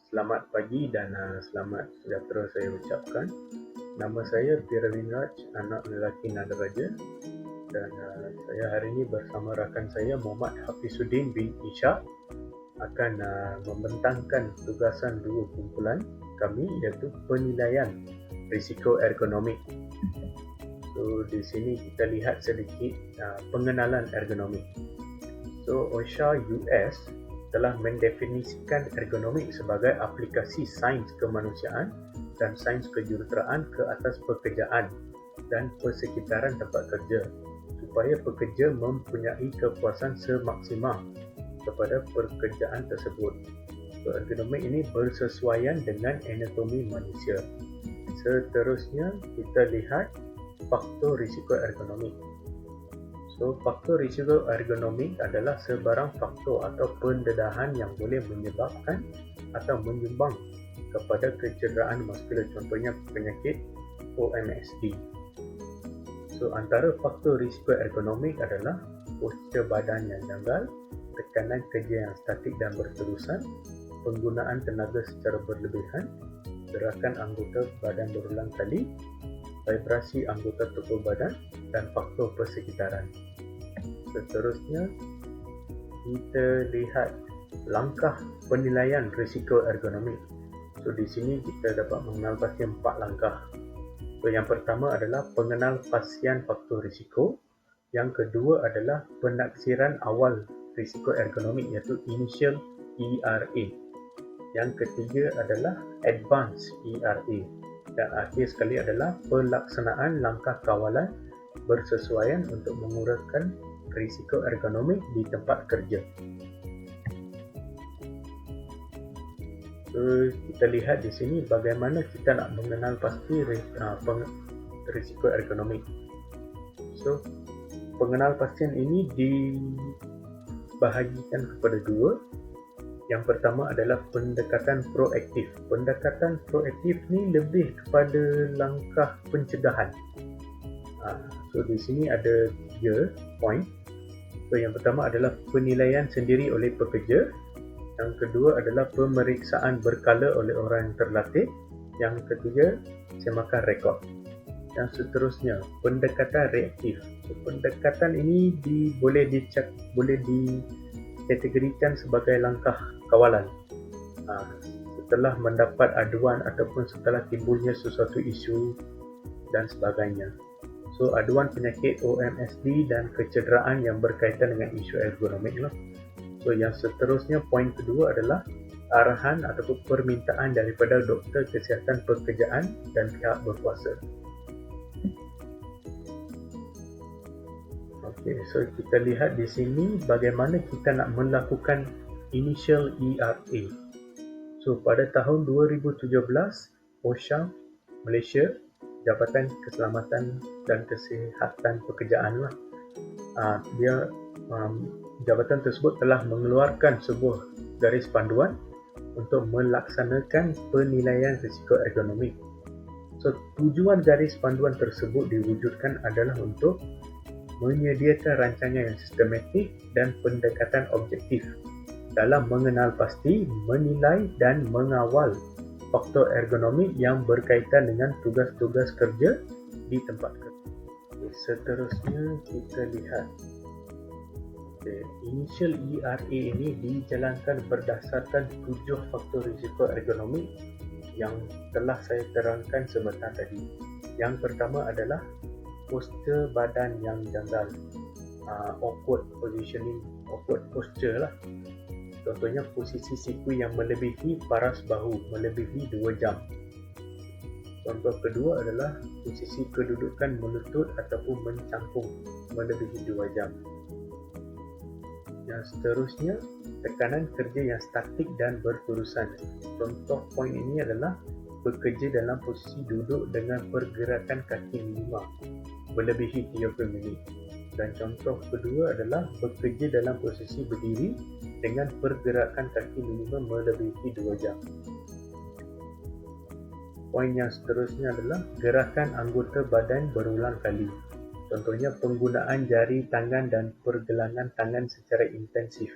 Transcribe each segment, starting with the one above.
Selamat pagi dan selamat sejahtera saya ucapkan. Nama saya Piralin Raj, anak lelaki Nadaraja, dan saya hari ini bersama rakan saya Muhammad Hafizuddin bin Ishak akan membentangkan tugasan dua kumpulan kami, iaitu penilaian risiko ergonomik. So di sini kita lihat sedikit pengenalan ergonomik. So OSHA US telah mendefinisikan ergonomik sebagai aplikasi sains kemanusiaan dan sains kejuruteraan ke atas pekerjaan dan persekitaran tempat kerja supaya pekerja mempunyai kepuasan semaksimal kepada pekerjaan tersebut. So, ergonomik ini bersesuaian dengan anatomi manusia. Seterusnya, kita lihat faktor risiko ergonomik. So, faktor risiko ergonomik adalah sebarang faktor atau pendedahan yang boleh menyebabkan atau menyumbang kepada kecederaan muskular, contohnya penyakit OMSD. So, antara faktor risiko ergonomik adalah postur badan yang janggal, tekanan kerja yang statik dan berterusan, penggunaan tenaga secara berlebihan, gerakan anggota badan berulang kali, vibrasi anggota tubuh badan, dan faktor persekitaran. Seterusnya, kita lihat langkah penilaian risiko ergonomik. So, di sini kita dapat mengenal pasti 4 langkah. So, yang pertama adalah pengenal pastian faktor risiko. Yang kedua adalah penaksiran awal risiko ergonomik, iaitu initial ERA. Yang ketiga adalah advanced ERA. Dan akhir sekali adalah pelaksanaan langkah kawalan bersesuaian untuk mengurangkan risiko ergonomik di tempat kerja. So, kita lihat di sini bagaimana kita nak mengenal pasti risiko ergonomik. So, pengenal pastian ini dibahagikan kepada dua. Yang pertama adalah pendekatan proaktif. Pendekatan proaktif ni lebih kepada langkah pencegahan. So di sini ada 3 poin. So yang pertama adalah penilaian sendiri oleh pekerja. Yang kedua adalah pemeriksaan berkala oleh orang yang terlatih. Yang ketiga, semakan rekod. Yang seterusnya, pendekatan reaktif. So, pendekatan ini boleh dikategorikan sebagai langkah kawalan. Setelah mendapat aduan ataupun setelah timbulnya sesuatu isu dan sebagainya. So, aduan penyakit OMSD dan kecederaan yang berkaitan dengan isu ergonomik lah. So, yang seterusnya, poin kedua adalah arahan ataupun permintaan daripada doktor kesihatan pekerjaan dan pihak berkuasa. Okay, so kita lihat di sini bagaimana kita nak melakukan initial ERA. So, pada tahun 2017, OSHA Malaysia, Jabatan Keselamatan dan Kesihatan Pekerjaan lah, jabatan tersebut telah mengeluarkan sebuah garis panduan untuk melaksanakan penilaian risiko ergonomik. So, tujuan garis panduan tersebut diwujudkan adalah untuk menyediakan rancangan yang sistematik dan pendekatan objektif dalam mengenal pasti, menilai dan mengawal faktor ergonomik yang berkaitan dengan tugas-tugas kerja di tempat kerja. Seterusnya kita lihat initial ERA ini dijalankan berdasarkan 7 faktor risiko ergonomik yang telah saya terangkan sebentar tadi. Yang pertama adalah postur badan yang janggal, awkward positioning, awkward posture lah. Contohnya posisi siku yang melebihi paras bahu, melebihi 2 jam. Contoh kedua adalah posisi kedudukan melutut ataupun mencangkung, melebihi 2 jam. Yang seterusnya, tekanan kerja yang statik dan berterusan. Contoh poin ini adalah bekerja dalam posisi duduk dengan pergerakan kaki minima melebihi 30 minit. Dan contoh kedua adalah bekerja dalam posisi berdiri dengan pergerakan kaki minimum melebihi 2 jam. Poin yang seterusnya adalah gerakan anggota badan berulang kali. Contohnya penggunaan jari tangan dan pergelangan tangan secara intensif.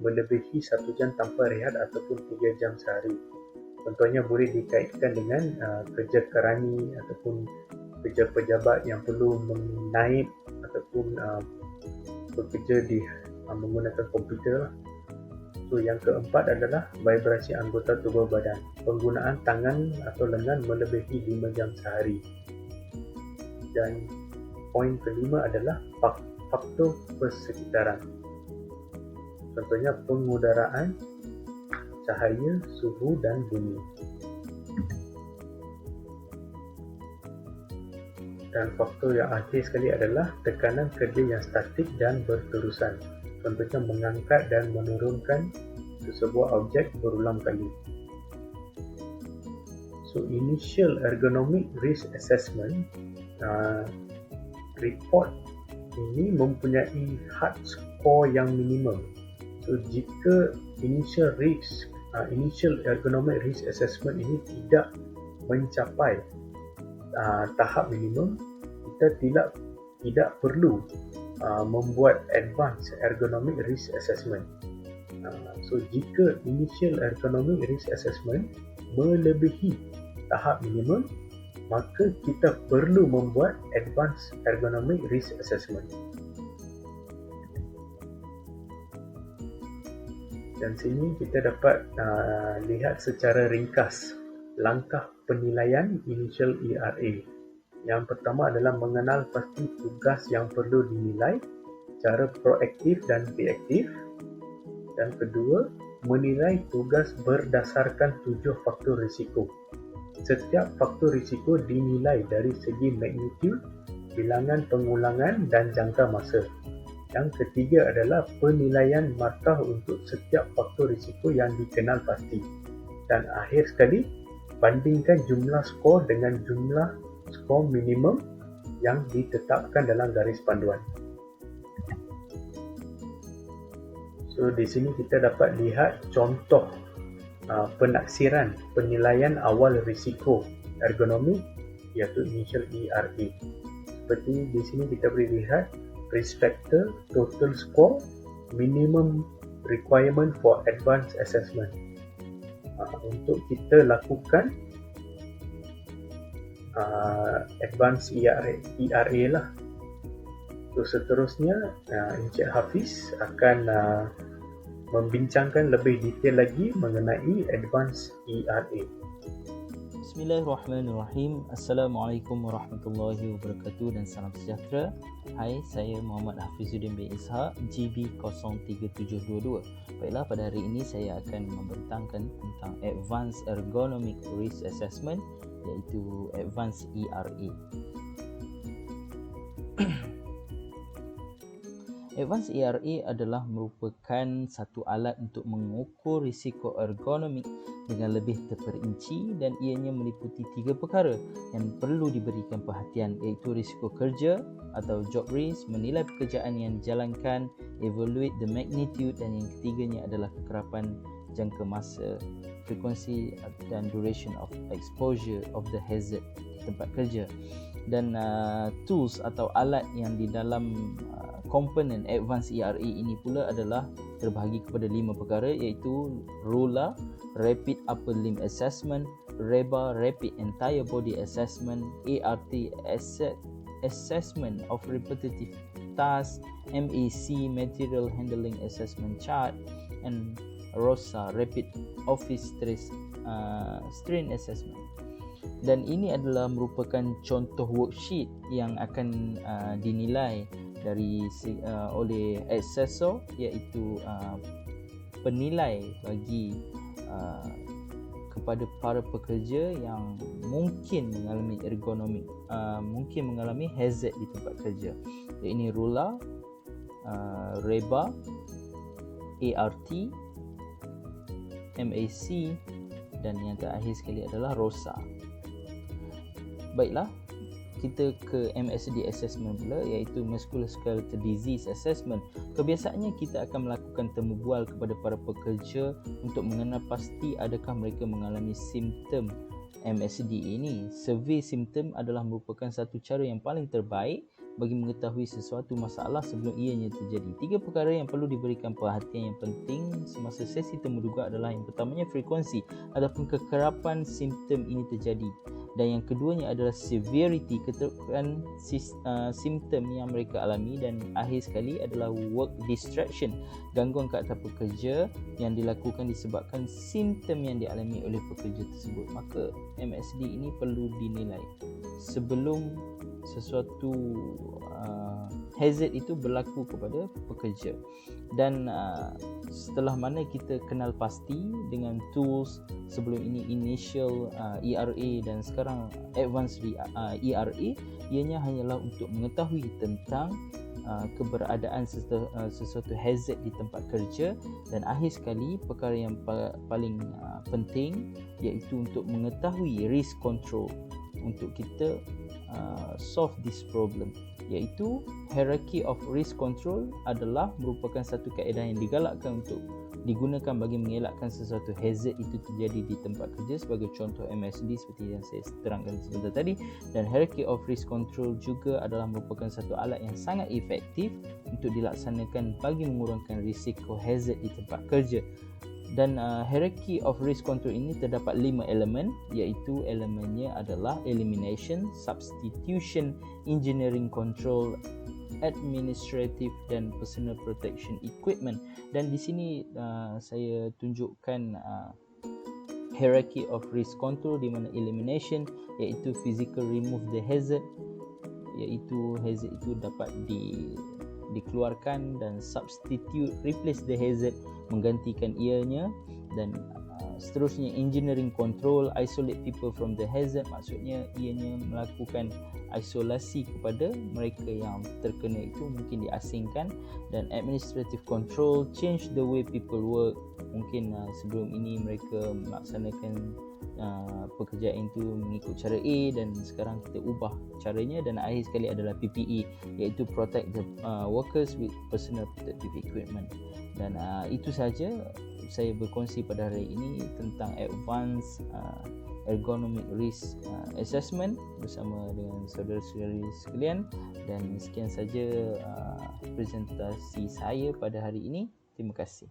melebihi 1 jam tanpa rehat ataupun 3 jam sehari. Contohnya boleh dikaitkan dengan kerja kerani ataupun kerja pejabat yang perlu menaip ataupun bekerja menggunakan komputer. So, yang keempat adalah vibrasi anggota tubuh badan. Penggunaan tangan atau lengan melebihi 5 jam sehari. Dan poin kelima adalah faktor persekitaran. Contohnya pengudaraan, cahaya, suhu dan bunyi. Dan faktor yang akhir sekali adalah tekanan kerja yang statik dan berterusan. Contohnya mengangkat dan menurunkan sebuah objek berulang kali. So, initial ergonomic risk assessment report ini mempunyai hard score yang minimum. So, jika initial ergonomic risk assessment ini tidak mencapai tahap minimum, kita tidak perlu membuat advanced ergonomic risk assessment. So, jika initial ergonomic risk assessment melebihi tahap minimum, maka kita perlu membuat advanced ergonomic risk assessment. Dan sini kita dapat lihat secara ringkas langkah penilaian initial ERA. Yang pertama adalah mengenal pasti tugas yang perlu dinilai, cara proaktif dan reaktif. Dan kedua, menilai tugas berdasarkan 7 faktor risiko. Setiap faktor risiko dinilai dari segi magnitude, bilangan pengulangan dan jangka masa. Yang ketiga adalah penilaian markah untuk setiap faktor risiko yang dikenal pasti. Dan akhir sekali, bandingkan jumlah skor dengan jumlah skor minimum yang ditetapkan dalam garis panduan. So, di sini kita dapat lihat contoh penaksiran penilaian awal risiko ergonomi, iaitu initial ERA. Seperti di sini kita boleh lihat risk factor, total score, minimum requirement for advanced assessment. Untuk kita lakukan advanced ERA lah. So, seterusnya Encik Hafiz akan membincangkan lebih detail lagi mengenai advanced ERA. Bismillahirrahmanirrahim. Assalamualaikum warahmatullahi wabarakatuh dan salam sejahtera. Hai, saya Muhammad Hafizuddin bin Ishaq, GB 03722. Baiklah, pada hari ini saya akan membentangkan tentang Advanced Ergonomic Risk Assessment, iaitu Advanced ERA. Advanced ERA adalah merupakan satu alat untuk mengukur risiko ergonomik dengan lebih terperinci, dan ianya meliputi 3 perkara yang perlu diberikan perhatian, iaitu risiko kerja atau job risk, menilai pekerjaan yang dijalankan, evaluate the magnitude, dan yang ketiganya adalah kekerapan jangka masa, frekuensi dan duration of exposure of the hazard di tempat kerja. Dan tools atau alat yang di dalam komponen Advanced ERA ini pula adalah terbahagi kepada 5 perkara, iaitu RULA, Rapid Upper Limb Assessment, REBA, Rapid Entire Body Assessment, ART, Assessment of Repetitive Tasks, MAC, Material Handling Assessment Chart, and ROSA, Rapid Office Strain Assessment. Dan ini adalah merupakan contoh worksheet yang akan dinilai oleh assessor, iaitu penilai bagi kepada para pekerja yang mungkin mengalami ergonomik, mungkin mengalami hazard di tempat kerja. Ini RULA, REBA, ART, MAC, dan yang terakhir sekali adalah ROSA. Baiklah, kita ke MSD assessment pula, iaitu Musculoskeletal Disease Assessment. Kebiasaannya kita akan melakukan temu bual kepada para pekerja untuk mengenal pasti adakah mereka mengalami simptom MSD ini. Survey simptom adalah merupakan satu cara yang paling terbaik bagi mengetahui sesuatu masalah sebelum ianya terjadi. 3 perkara yang perlu diberikan perhatian yang penting semasa sesi temuduga adalah yang pertamanya frekuensi ataupun kekerapan simptom ini terjadi, dan yang keduanya adalah severity, keterukan simptom yang mereka alami, dan akhir sekali adalah work distraction, gangguan ke atas pekerja yang dilakukan disebabkan simptom yang dialami oleh pekerja tersebut. Maka MSD ini perlu dinilai sebelum sesuatu hazard itu berlaku kepada pekerja. Dan setelah mana kita kenal pasti dengan tools sebelum ini, initial ERA dan sekarang advanced ERA, ianya hanyalah untuk mengetahui tentang keberadaan sesuatu hazard di tempat kerja, dan akhir sekali perkara yang paling penting iaitu untuk mengetahui risk control untuk kita solve this problem, iaitu hierarchy of risk control adalah merupakan satu kaedah yang digalakkan untuk digunakan bagi mengelakkan sesuatu hazard itu terjadi di tempat kerja, sebagai contoh MSD seperti yang saya terangkan sebentar tadi. Dan hierarchy of risk control juga adalah merupakan satu alat yang sangat efektif untuk dilaksanakan bagi mengurangkan risiko hazard di tempat kerja. Dan hierarchy of risk control ini terdapat 5 elemen, iaitu elemennya adalah elimination, substitution, engineering control, administrative dan personal protection equipment. Dan di sini saya tunjukkan hierarchy of risk control, di mana elimination iaitu physical remove the hazard, iaitu hazard itu dapat dikeluarkan, dan substitute replace the hazard, menggantikan ianya, dan seterusnya engineering control, isolate people from the hazard, maksudnya ianya melakukan isolasi kepada mereka yang terkena itu, mungkin diasingkan. Dan administrative control, change the way people work, mungkin sebelum ini mereka melaksanakan pekerjaan itu mengikut cara A dan sekarang kita ubah caranya. Dan akhir sekali adalah PPE, iaitu protect the workers with personal protective equipment. Dan itu saja saya berkongsi pada hari ini tentang advanced ergonomic risk assessment bersama dengan saudara-saudari sekalian. Dan sekian saja presentasi saya pada hari ini. Terima kasih.